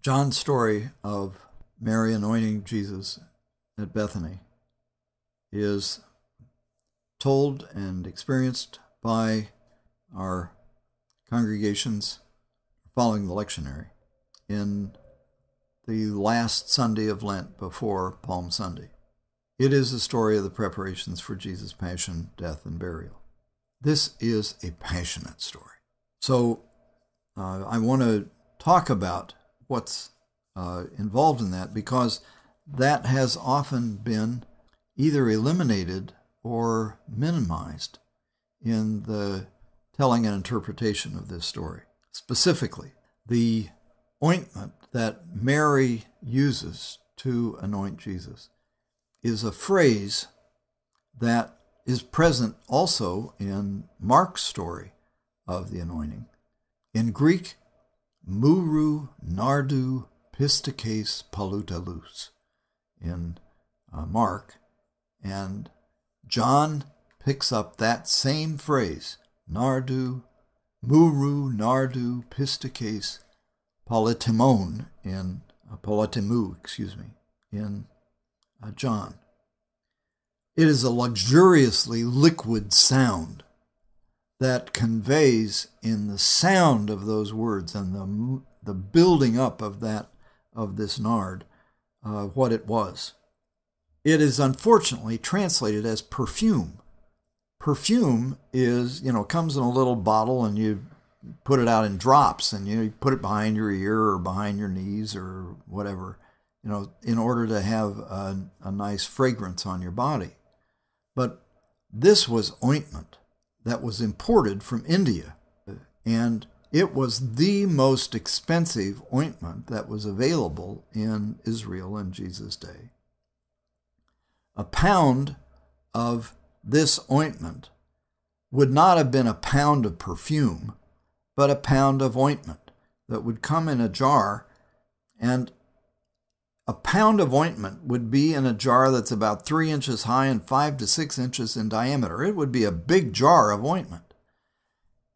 John's story of Mary anointing Jesus at Bethany is told and experienced by our congregations following the lectionary in the last Sunday of Lent before Palm Sunday. It is the story of the preparations for Jesus' passion, death, and burial. This is a passionate story. So I want to talk about what's involved in that, because that has often been either eliminated or minimized in the telling and interpretation of this story. Specifically, the ointment that Mary uses to anoint Jesus is a phrase that is present also in Mark's story of the anointing. In Greek, mourou nardou pistakes paloutalous in Mark, and John picks up that same phrase, mourou nardou pistakes politimon in John. It is a luxuriously liquid sound that conveys in the sound of those words and the building up of this nard what it was. It is unfortunately translated as perfume. Perfume is, comes in a little bottle and you put it out in drops and you put it behind your ear or behind your knees or whatever, in order to have a nice fragrance on your body. But this was ointment that was imported from India, and it was the most expensive ointment that was available in Israel in Jesus' day. A pound of this ointment would not have been a pound of perfume, but a pound of ointment that would come in a jar, and a pound of ointment would be in a jar that's about 3 inches high and 5 to 6 inches in diameter. It would be a big jar of ointment.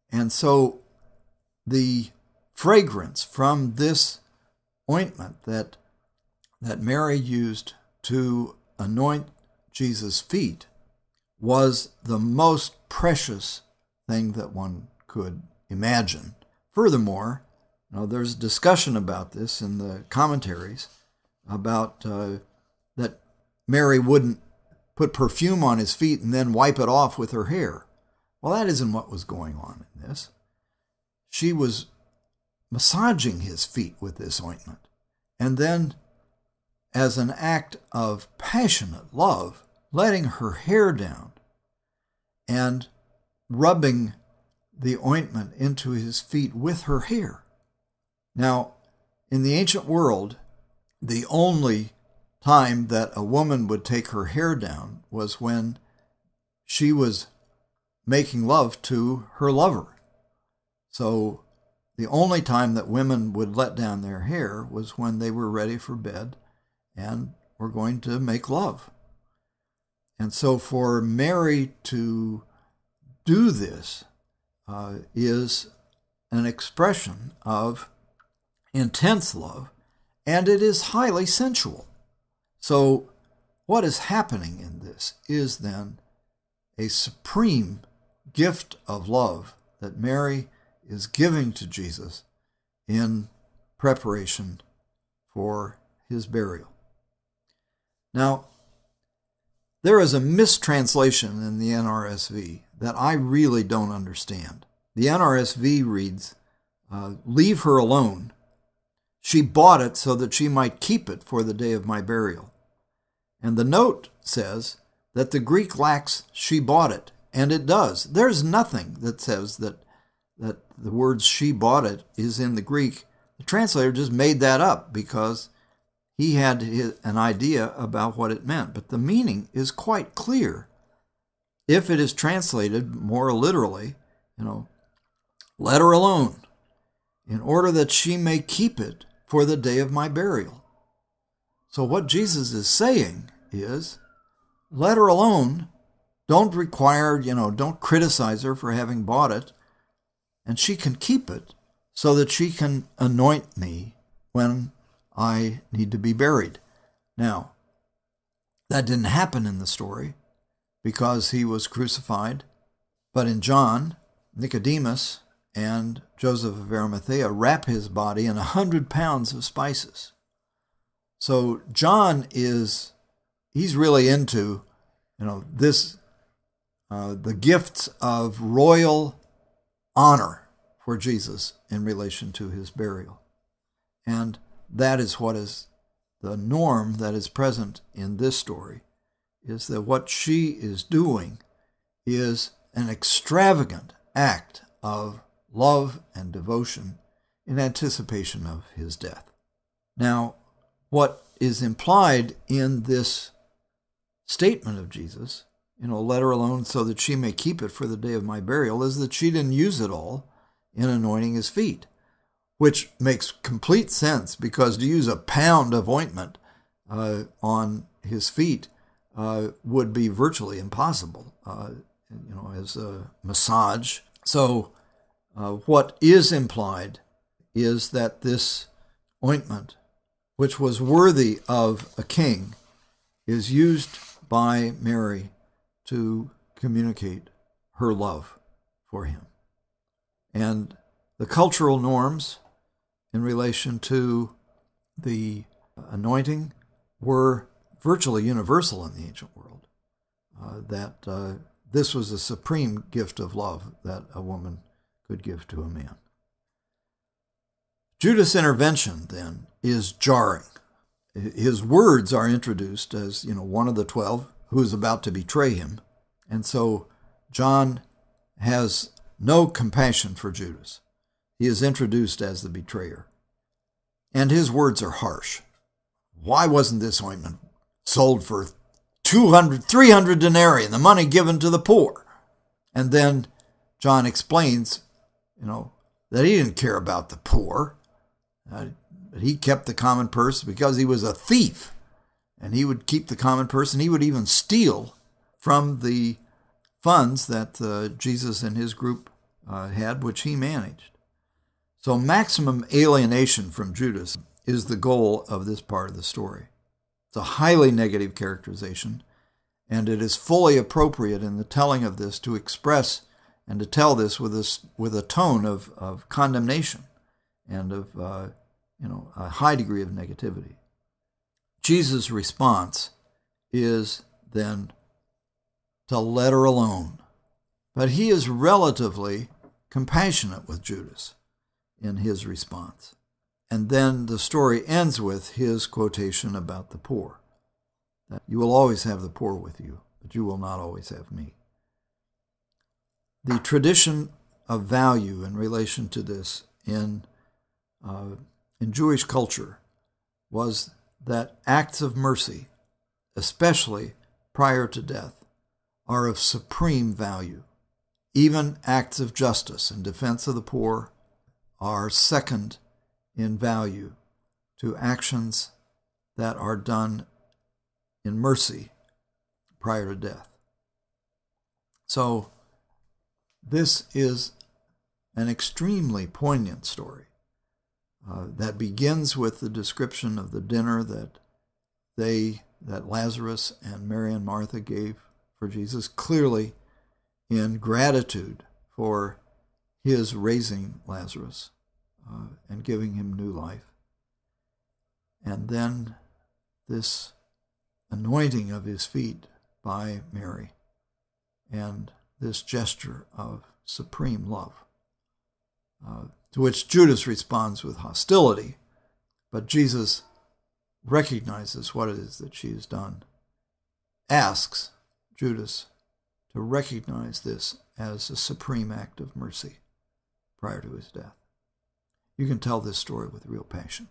And so the fragrance from this ointment that Mary used to anoint Jesus' feet was the most precious thing that one could imagine. Furthermore, there's discussion about this in the commentaries about that Mary wouldn't put perfume on his feet and then wipe it off with her hair. Well, that isn't what was going on in this. She was massaging his feet with this ointment, and then, as an act of passionate love, letting her hair down and rubbing the ointment into his feet with her hair. Now, in the ancient world, the only time that a woman would take her hair down was when she was making love to her lover. So the only time that women would let down their hair was when they were ready for bed and were going to make love. And so for Mary to do this is an expression of intense love, and it is highly sensual. So what is happening in this is then a supreme gift of love that Mary is giving to Jesus in preparation for his burial. Now, there is a mistranslation in the NRSV that I really don't understand. The NRSV reads, "Leave her alone. She bought it so that she might keep it for the day of my burial." And the note says that the Greek lacks "she bought it," and it does. There's nothing that says that the words "she bought it" is in the Greek. The translator just made that up because he had an idea about what it meant. But the meaning is quite clear. If it is translated more literally, let her alone, in order that she may keep it for the day of my burial. So what Jesus is saying is, let her alone. Don't require, don't criticize her for having bought it, and she can keep it so that she can anoint me when I need to be buried. Now, that didn't happen in the story because he was crucified. But in John, Nicodemus and Joseph of Arimathea wrap his body in 100 pounds of spices. So John he's really into, this, the gifts of royal honor for Jesus in relation to his burial. And that is what is the norm that is present in this story, is that what she is doing is an extravagant act of love and devotion in anticipation of his death. Now, what is implied in this statement of Jesus, let her alone so that she may keep it for the day of my burial, is that she didn't use it all in anointing his feet, which makes complete sense, because to use a pound of ointment on his feet would be virtually impossible, as a massage. So what is implied is that this ointment, which was worthy of a king, is used by Mary to communicate her love for him. And the cultural norms in relation to the anointing were virtually universal in the ancient world, that this was a supreme gift of love that a woman could give to a man. Judas' intervention, then, is jarring. His words are introduced as, one of the 12 who is about to betray him. And so John has no compassion for Judas. He is introduced as the betrayer. And his words are harsh. Why wasn't this ointment sold for 300 denarii, and the money given to the poor? And then John explains, that he didn't care about the poor. He kept the common purse because he was a thief. And he would keep the common purse, and he would even steal from the funds that Jesus and his group had, which he managed. So maximum alienation from Judas is the goal of this part of the story. It's a highly negative characterization, and it is fully appropriate in the telling of this to express and to tell this with a tone of condemnation and of a high degree of negativity. Jesus' response is then to let her alone. But he is relatively compassionate with Judas in his response. And then the story ends with his quotation about the poor. That you will always have the poor with you, but you will not always have me. The tradition of value in relation to this in Jewish culture was that acts of mercy, especially prior to death, are of supreme value. Even acts of justice in defense of the poor are second in value to actions that are done in mercy prior to death. So this is an extremely poignant story that begins with the description of the dinner that Lazarus and Mary and Martha gave for Jesus, clearly in gratitude for his raising Lazarus and giving him new life. And then this anointing of his feet by Mary and this gesture of supreme love, to which Judas responds with hostility, but Jesus recognizes what it is that she has done, asks Judas to recognize this as a supreme act of mercy prior to his death. You can tell this story with real passion.